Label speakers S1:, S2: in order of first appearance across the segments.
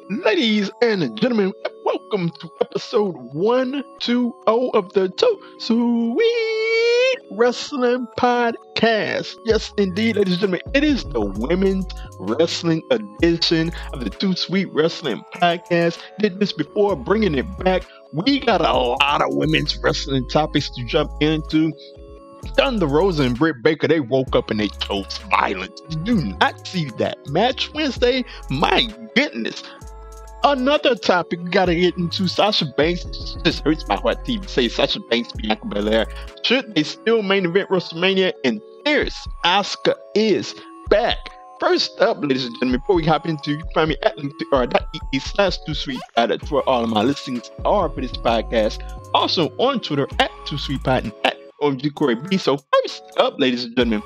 S1: Ladies and gentlemen, welcome to episode 120 of the Too Sweet Wrestling Podcast. Yes, indeed, ladies and gentlemen, it is the women's wrestling edition of the Too Sweet Wrestling Podcast. Did this before, bringing it back. We got a lot of women's wrestling topics to jump into. Done the Rosa and Britt Baker, they woke up and they chose violence. Did you not see that match Wednesday? My goodness. Another topic we gotta get into, Sasha Banks. It just hurts my heart to even say Sasha Banks, Bianca Belair. Should they still main event WrestleMania? And there's Asuka is back. First up, ladies and gentlemen, before we hop into, you can find me at linktr.ee/2sweetpod. That's where all of my listings are for this podcast. Also on Twitter at 2sweetpod and at OMG Corey B. So first up, ladies and gentlemen,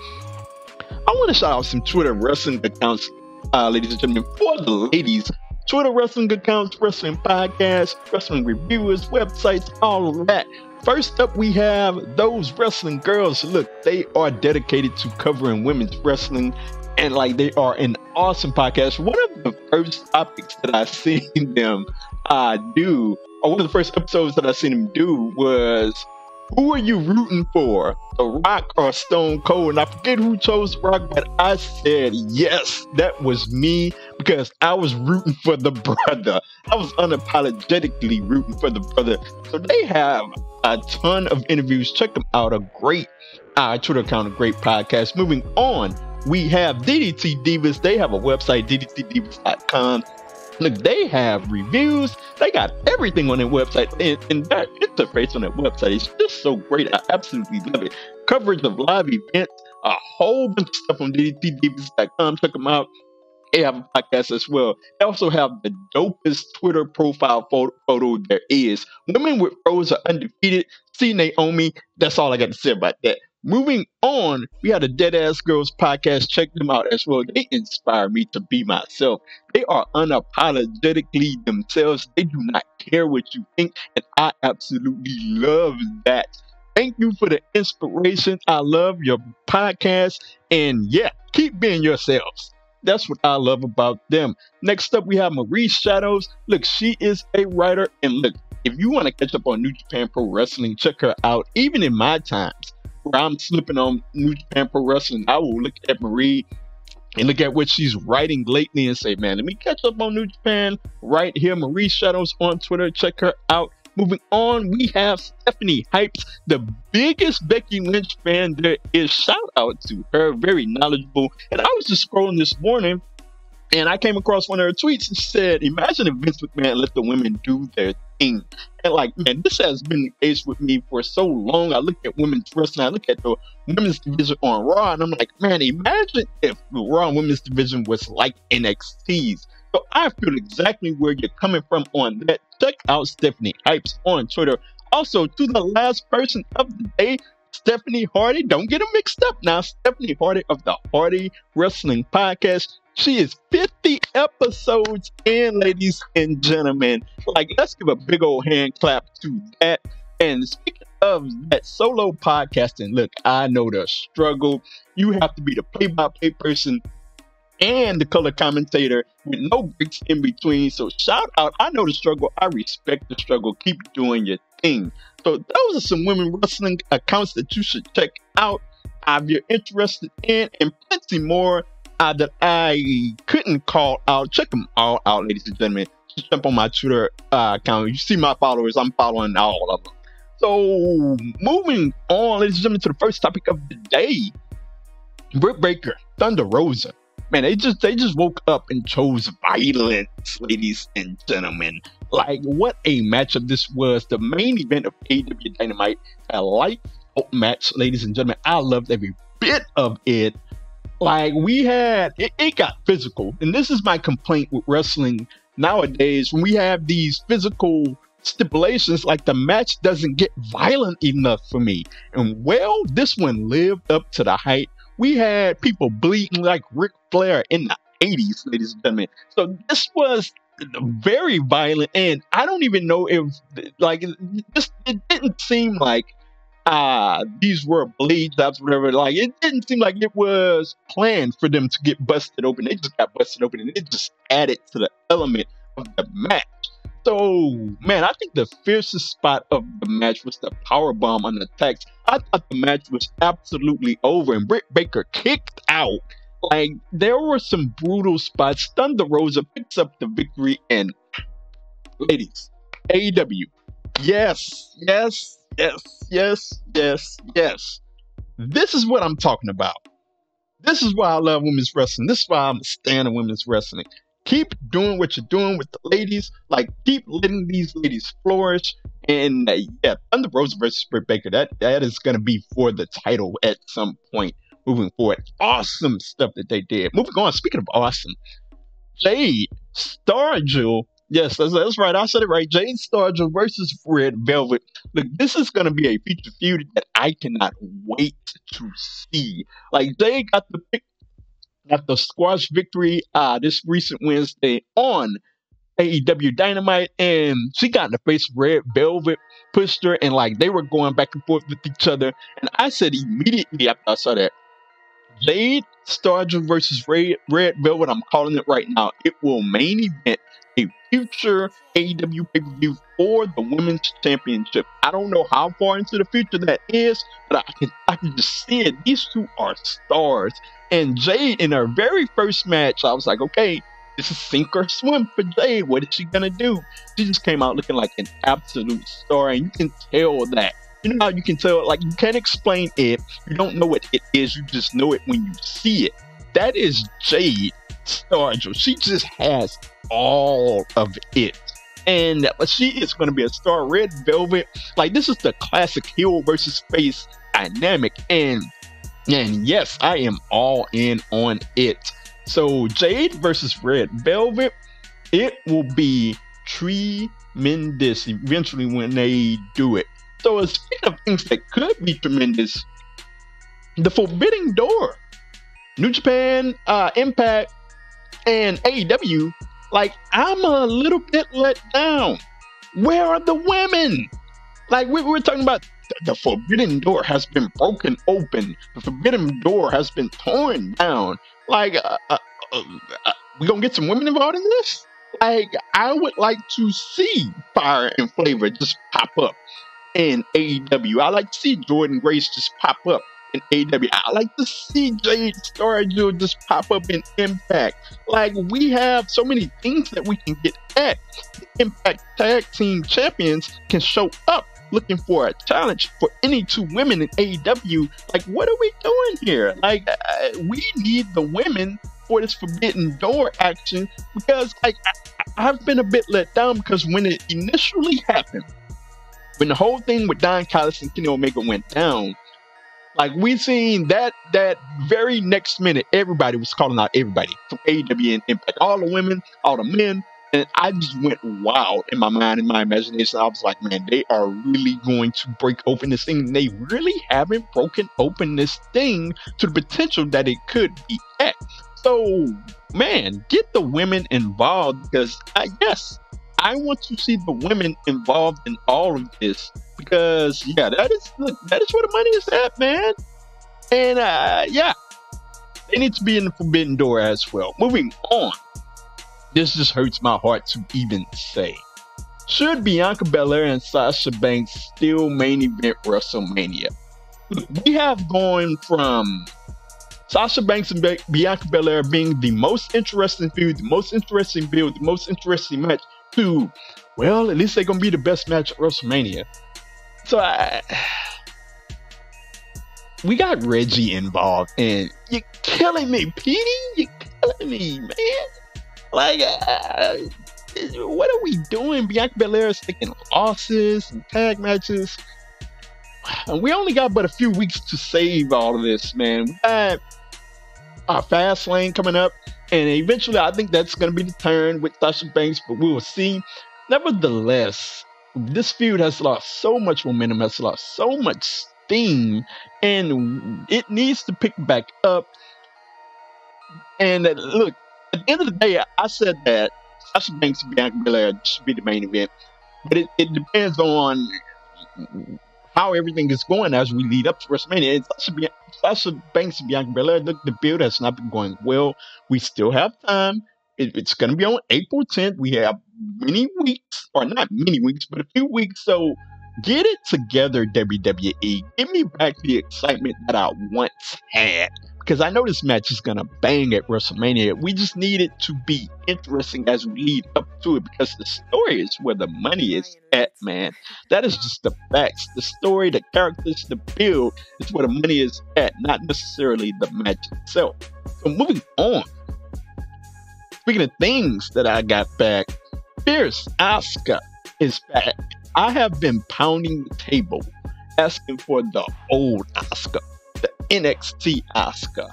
S1: I want to shout out some Twitter wrestling accounts, ladies and gentlemen, for the ladies. Twitter wrestling accounts, wrestling podcasts, wrestling reviewers, websites, all of that. First up, we have those wrestling girls. Look, they are dedicated to covering women's wrestling, and like they are an awesome podcast. One of the first topics that I seen them do, or one of the first episodes that I seen them do was, who are you rooting for, The Rock or Stone Cold? And I forget who chose Rock, but I said yes, that was me, because I was rooting for the brother. I was unapologetically rooting for the brother. So they have a ton of interviews. Check them out. A great Twitter account, a great podcast. Moving on, we have DDT Divas. They have a website, ddtdivas.com. Look, they have reviews. They got everything on their website, and that interface on their website is just so great. I absolutely love it. Coverage of live events, a whole bunch of stuff on ddtdivas.com. Check them out. They have a podcast as well. They also have the dopest Twitter profile photo there is. Women with Rose are undefeated. See Naomi. That's all I got to say about that. Moving on, we have the Dead Ass Girls podcast. Check them out as well. They inspire me to be myself. They are unapologetically themselves. They do not care what you think, and I absolutely love that. Thank you for the inspiration. I love your podcast, and yeah, keep being yourselves. That's what I love about them. Next up, we have Marie Shadows. Look, she is a writer, and look, if you want to catch up on New Japan Pro Wrestling, check her out. Even in my times where I'm slipping on New Japan Pro Wrestling, I will look at Marie and look at what she's writing lately and say, man, let me catch up on New Japan right here. Marie Shadows on Twitter. Check her out. Moving on, we have Stephanie Hypes, the biggest Becky Lynch fan there is. Shout out to her. Very knowledgeable. And I was just scrolling this morning, and I came across one of her tweets and said, imagine if Vince McMahon let the women do their thing. And like, man, this has been the case with me for so long. I look at women's wrestling, I look at the women's division on Raw, and I'm like, man, imagine if the Raw women's division was like NXT's. So I feel exactly where you're coming from on that. Check out Stephanie Hypes on Twitter. Also, to the last person of the day, Stephanie Hardy. Don't get them mixed up now. Stephanie Hardy of the Hardy Wrestling Podcast. She is 50 episodes in, ladies and gentlemen. Like, let's give a big old hand clap to that. And speaking of that solo podcasting, look, I know the struggle. You have to be the play-by-play person and the color commentator with no breaks in between. So shout out. I know the struggle. I respect the struggle. Keep doing your thing. So those are some women wrestling accounts that you should check out if you're interested in, and plenty more that I couldn't call out. Check them all out, ladies and gentlemen. Just jump on my Twitter account. You see my followers. I'm following all of them. So moving on, ladies and gentlemen, to the first topic of the day. Britt Baker, Thunder Rosa. Man, they just woke up and chose violence, ladies and gentlemen. Like, what a matchup this was. The main event of AEW Dynamite, a light match, ladies and gentlemen. I loved every bit of it. Like, we had, it got physical. And this is my complaint with wrestling nowadays. When we have these physical stipulations, like the match doesn't get violent enough for me. And well, this one lived up to the hype. We had people bleeding like Ric Flair in the 80s, ladies and gentlemen. So this was very violent, and I don't even know if, like, it didn't seem like these were blade jobs, whatever. Like, it didn't seem like it was planned for them to get busted open. They just got busted open, and it just added to the element of the match. So, man, I think the fiercest spot of the match was the power bomb on the attacks. I thought the match was absolutely over, and Britt Baker kicked out. Like, there were some brutal spots. Thunder Rosa picks up the victory, and ladies, AEW. Yes, yes, yes, yes, yes, yes. This is what I'm talking about. This is why I love women's wrestling. This is why I'm a stan of women's wrestling. Keep doing what you're doing with the ladies. Like, keep letting these ladies flourish. And yeah, Thunder Rosa versus Britt Baker, that is going to be for the title at some point moving forward. Awesome stuff that they did. Moving on, speaking of awesome, Jade Stargill. Yes, that's right. I said it right. Jade Stargill versus Red Velvet. Look, this is going to be a feature feud that I cannot wait to see. Like, Jade got the squash victory this recent Wednesday on AEW Dynamite, and she got in the face of Red Velvet, pushed her, and like they were going back and forth with each other. And I said immediately after I saw that, Jade Stargill versus Red Velvet, I'm calling it right now. It will main event a future AEW pay-per-view for the Women's Championship. I don't know how far into the future that is, but I can just see it. These two are stars. And Jade, in her very first match, I was like, okay, this is sink or swim for Jade. What is she gonna do? She just came out looking like an absolute star, and you can tell that. You know how you can tell, like, you can't explain it. You don't know what it is. You just know it when you see it. That is Jade Stargill. She just has all of it. And she is going to be a star. Red Velvet, like, this is the classic heel versus face dynamic. And yes, I am all in on it. So Jade versus Red Velvet, it will be tremendous eventually when they do it. So speaking of things that could be tremendous, the Forbidden Door, New Japan, Impact, and AEW, like, I'm a little bit let down. Where are the women? Like, we're talking about the Forbidden Door has been broken open. The Forbidden Door has been torn down. Like, we gonna get some women involved in this? Like, I would like to see Fire and Flavor just pop up in AEW. I like to see Jordan Grace just pop up in AEW. I like to see Jade Stargill just pop up in Impact. Like, we have so many things that we can get at. The Impact Tag Team Champions can show up looking for a challenge for any two women in AEW. Like, what are we doing here? Like, we need the women for this Forbidden Door action, because like I've been a bit let down, because when it initially happened, when the whole thing with Don Callis and Kenny Omega went down, like, we seen that very next minute, everybody was calling out everybody from AEW and Impact, all the women, all the men, and I just went wild in my mind, in my imagination. I was like, man, they are really going to break open this thing. And they really haven't broken open this thing to the potential that it could be at. So, man, get the women involved, because yes, I want to see the women involved in all of this, because yeah, that is where the money is at, man. And yeah, they need to be in the Forbidden Door as well. Moving on, this just hurts my heart to even say. Should Bianca Belair and Sasha Banks still main event WrestleMania? Look, we have gone from Sasha Banks and Bianca Belair being the most interesting feud, the most interesting build, the most interesting match, to, well, at least they're going to be the best match at WrestleMania. So we got Reggie involved, and you're killing me, Petey. You're killing me, man. Like, what are we doing? Bianca Belair is taking losses and tag matches. And we only got but a few weeks to save all of this, man. We got our fast lane coming up, and eventually I think that's going to be the turn with Sasha Banks, but we will see. Nevertheless, this feud has lost so much momentum, has lost so much steam, and it needs to pick back up. And look, at the end of the day, I said that Sasha Banks and Bianca Belair should be the main event, but it depends on how everything is going as we lead up to WrestleMania. And Sasha Banks and Bianca Belair, the build has not been going well. We still have time. It's going to be on April 10th. We have many weeks, or not many weeks, but a few weeks. So get it together, WWE. Give me back the excitement that I once had. Because I know this match is going to bang at WrestleMania. We just need it to be interesting as we lead up to it, because the story is where the money is at, man. That is just the facts. The story, the characters, the build is where the money is at, not necessarily the match itself. So moving on. Speaking of things that I got back, Fierce Asuka is back. I have been pounding the table asking for the old Asuka, the NXT Asuka.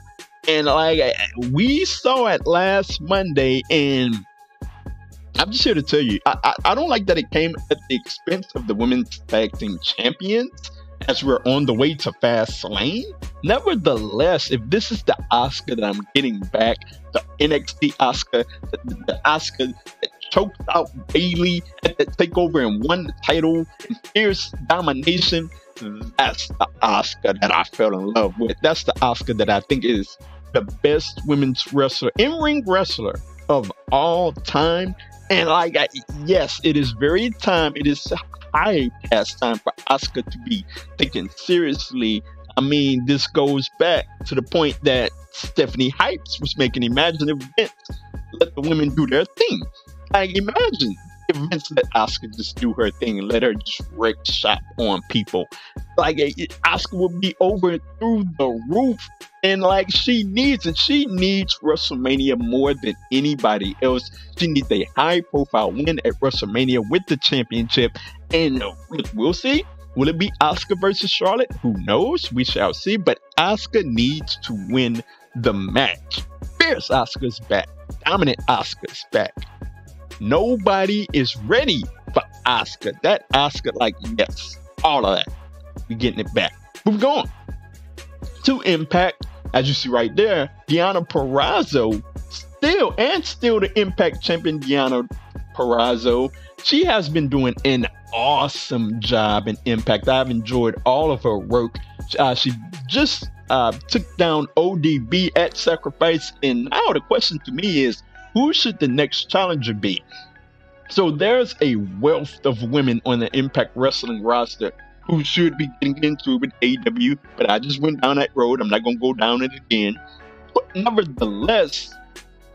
S1: And like we saw it last Monday, and I'm just here to tell you, I don't like that it came at the expense of the women's tag team champions as we're on the way to Fastlane. Nevertheless, if this is the Asuka that I'm getting back, the NXT Asuka, the Asuka that choked out Bayley at the takeover and won the title in fierce domination, that's the Asuka that I fell in love with. That's the Asuka that I think is the best women's wrestler, in-ring wrestler of all time. And like, yes, it is very time. It is high past time for Asuka to be taken seriously. I mean, this goes back to the point that Stephanie Hypes was making Imagine if Vince let the women do their thing. Like, imagine if Vince let Asuka just do her thing and let her just wreck shop on people. Like, Asuka would be over through the roof. And like, she needs WrestleMania more than anybody else. She needs a high profile win at WrestleMania with the championship. And we'll see. Will it be Asuka versus Charlotte? Who knows? We shall see. But Asuka needs to win the match. Fierce Asuka's back. Dominant Asuka's back. Nobody is ready for Asuka. That Asuka, like, yes, all of that. We're getting it back. Moving on to Impact. As you see right there, Deonna Purrazzo, still the Impact champion, Deonna Purrazzo. She has been doing an awesome job in Impact. I've enjoyed all of her work. She just took down ODB at Sacrifice. And now the question to me is, who should the next challenger be? So there's a wealth of women on the Impact Wrestling roster who should be getting into it with AEW, but I just went down that road. I'm not going to go down it again. But nevertheless,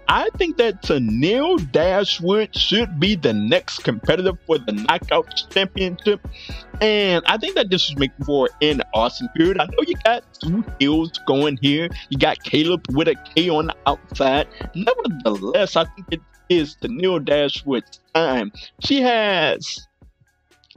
S1: I think that Tenille Dashwood should be the next competitor for the Knockouts Championship. And I think that this would make for an awesome period. I know you got two heels going here. You got Caleb with a K on the outside. Nevertheless, I think it is Tenille Dashwood's time. She has,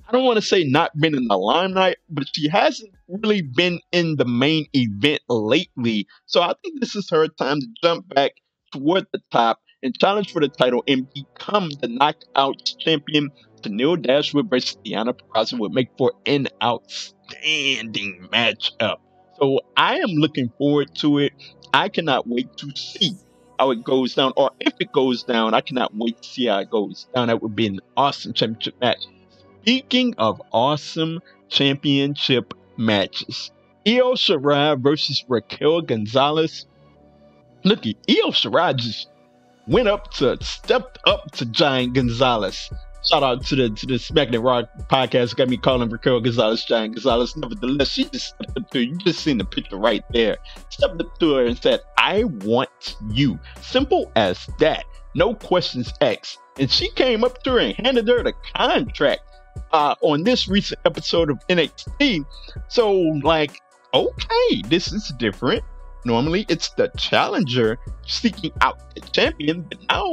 S1: I don't want to say not been in the limelight, but she hasn't really been in the main event lately. So I think this is her time to jump back toward the top and challenge for the title and become the Knockouts champion. Tenille Dashwood versus Deonna Purrazzo would make for an outstanding matchup. So I am looking forward to it. I cannot wait to see how it goes down, or if it goes down, I cannot wait to see how it goes down. That would be an awesome championship match. Speaking of awesome championship matches, Io Shirai versus Raquel Gonzalez. Look, Io Shirai just stepped up to Giant Gonzalez. Shout out to the SmackDown Raw podcast. Got me calling Raquel Gonzalez Giant Gonzalez. Nevertheless, she just stepped up to her. You just seen the picture right there. Stepped up to her and said, "I want you." Simple as that. No questions asked. And she came up to her and handed her the contract on this recent episode of NXT. So, like, okay, this is different. Normally, it's the challenger seeking out the champion. But now,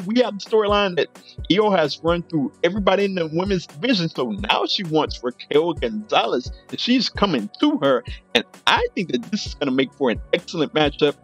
S1: we have the storyline that Io has run through everybody in the women's division. So now she wants Raquel Gonzalez, and she's coming to her. And I think that this is going to make for an excellent matchup.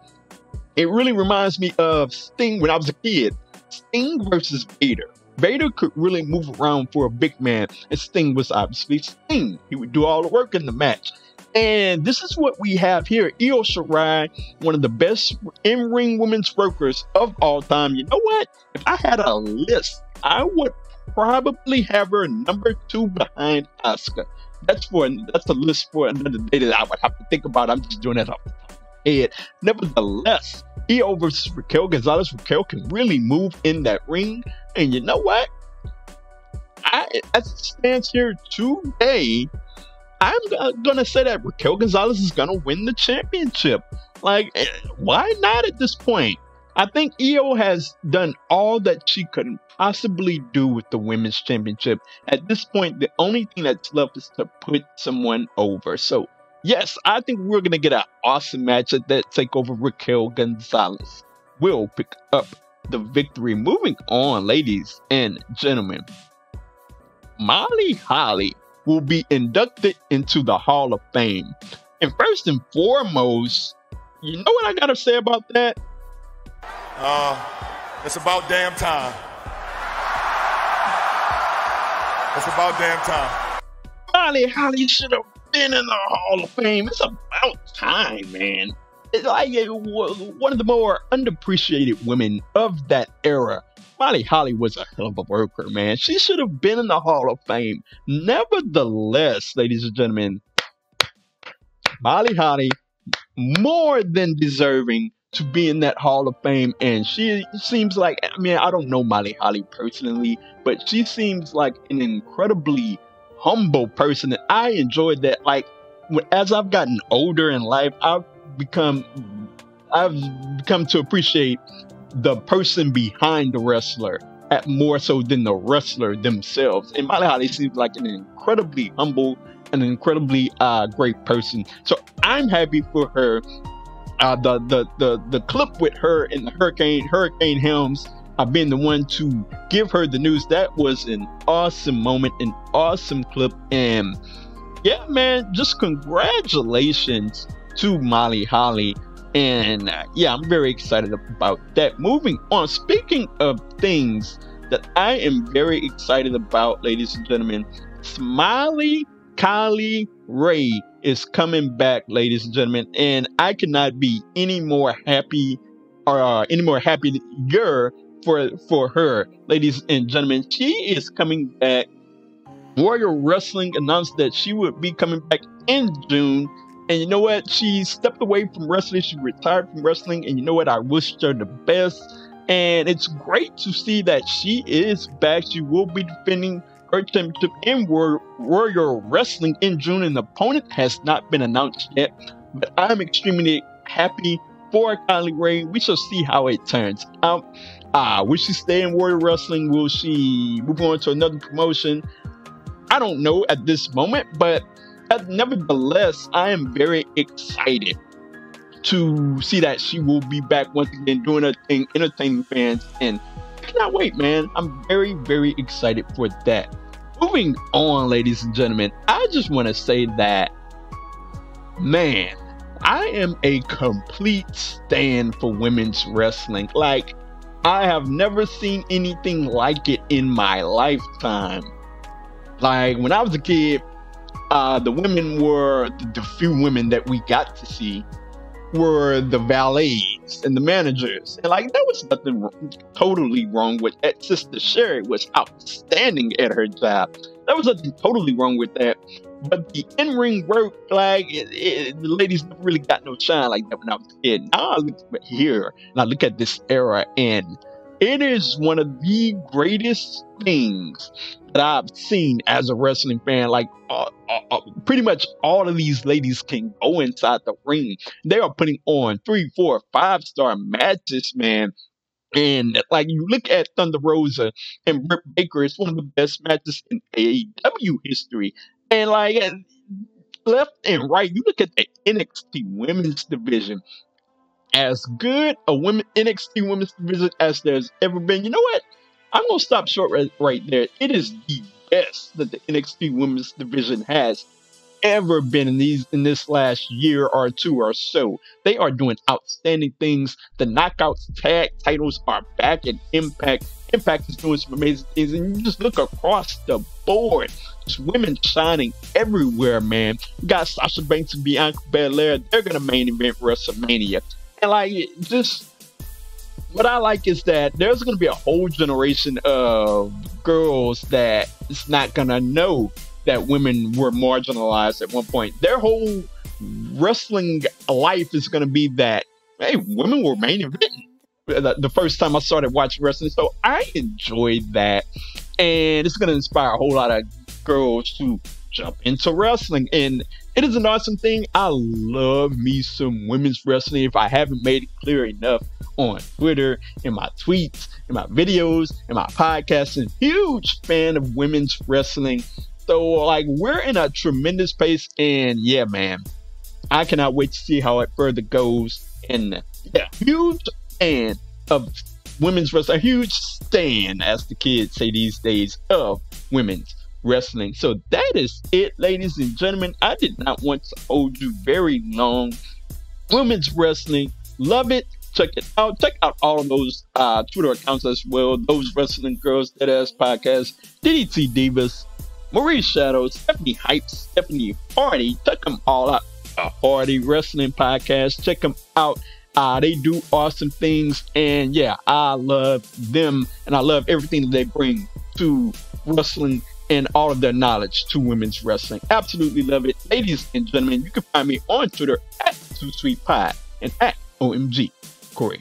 S1: It really reminds me of Sting when I was a kid. Sting versus Vader. Vader could really move around for a big man, and Sting was obviously Sting. He would do all the work in the match. And this is what we have here. Io Shirai, one of the best in-ring women's workers of all time. You know what? If I had a list, I would probably have her number 2 behind Asuka. That's a list for another day that I would have to think about. I'm just doing that off the top of head. Nevertheless, Io versus Raquel Gonzalez. Raquel can really move in that ring. And you know what? As it stands here today, I'm going to say that Raquel Gonzalez is going to win the championship. Like, why not at this point? I think Io has done all that she could possibly do with the women's championship. At this point, the only thing that's left is to put someone over. So, yes, I think we're going to get an awesome match at that takeover. Raquel Gonzalez will pick up the victory. Moving on, ladies and gentlemen, Molly Holly will be inducted into the Hall of Fame. And first and foremost, you know what I got to say about that?
S2: It's about damn time. It's about damn time.
S1: Molly Holly should have been in the Hall of Fame. It's about time, man. It's like one of the more underappreciated women of that era. Molly Holly was a hell of a worker, man. She should have been in the Hall of Fame. Nevertheless, ladies and gentlemen, Molly Holly more than deserving to be in that Hall of Fame. And she seems like, I mean, I don't know Molly Holly personally, but she seems like an incredibly humble person. And I enjoyed that. Like, as I've gotten older in life, I've become to appreciate the person behind the wrestler more so than the wrestler themselves. And Molly Holly seems like an incredibly humble and an incredibly great person. So I'm happy for her. The clip with her in the Hurricane Helms, being the one to give her the news, that was an awesome moment, an awesome clip. And yeah, man, just congratulations to Molly Holly. And yeah, I'm very excited about that. Moving on, speaking of things that I am very excited about, ladies and gentlemen, Smiley Kylie Ray is coming back, ladies and gentlemen, and I could not be any more happy for her, ladies and gentlemen. She is coming back. Warrior Wrestling announced that she would be coming back in June. And you know what? She stepped away from wrestling. She retired from wrestling. And you know what? I wish her the best. And it's great to see that she is back. She will be defending her championship in Warrior Wrestling in June. An opponent has not been announced yet. But I'm extremely happy for Kylie Ray. We shall see how it turns out. Will she stay in Warrior Wrestling? Will she move on to another promotion? I don't know at this moment. But nevertheless, I am very excited to see that she will be back once again doing her thing, entertaining fans, and I cannot wait, man. I'm very, very excited for that. Moving on, ladies and gentlemen, I just want to say that, man, I am a complete stan for women's wrestling. Like, I have never seen anything like it in my lifetime. Like, when I was a kid, the women were, the few women that we got to see were the valets and the managers. And like, there was nothing totally wrong with that. Sister Sherry was outstanding at her job. There was nothing totally wrong with that. But the in-ring work, like, the ladies never really got no shine like that when I was a kid. Now I look here and I look at this era, and it is one of the greatest things that I've seen as a wrestling fan. Like, pretty much all of these ladies can go inside the ring. They are putting on 3, 4, 5-star matches, man. And like, you look at Thunder Rosa and Britt Baker, it's one of the best matches in AEW history. And like, left and right, you look at the NXT women's division. As good a NXT women's division as there's ever been. You know what? I'm going to stop short right there. It is the best that the NXT women's division has ever been in this last year or two or so. They are doing outstanding things. The Knockouts tag titles are back in Impact. Impact is doing some amazing things. And you just look across the board. Just women shining everywhere, man. You got Sasha Banks and Bianca Belair. They're going to main event WrestleMania. And like, just what I like is that there's going to be a whole generation of girls that is not going to know that women were marginalized at one point. Their whole wrestling life is going to be that, hey, women were main eventing the first time I started watching wrestling. So I enjoyed that. And it's going to inspire a whole lot of girls to jump into wrestling. And it is an awesome thing. I love me some women's wrestling. If I haven't made it clear enough on Twitter, in my tweets, in my videos, in my podcasts, and huge fan of women's wrestling. So like we're in a tremendous pace, and yeah, man, I cannot wait to see how it further goes. And yeah, huge fan of women's wrestling, a huge stan, as the kids say these days, of women's wrestling. So that is it, ladies and gentlemen. I did not want to hold you very long. Women's wrestling, love it. Check it out. Check out all of those Twitter accounts as well. Those Wrestling Girls, Deadass Podcast, DDT Divas, Marie Shadows, Stephanie Hype, Stephanie Hardy. Check them all out. Hardy Wrestling Podcast. Check them out. They do awesome things, and yeah, I love them, and I love everything that they bring to wrestling and all of their knowledge to women's wrestling. Absolutely love it. Ladies and gentlemen, you can find me on Twitter at 2SweetPod and at OMG Corey.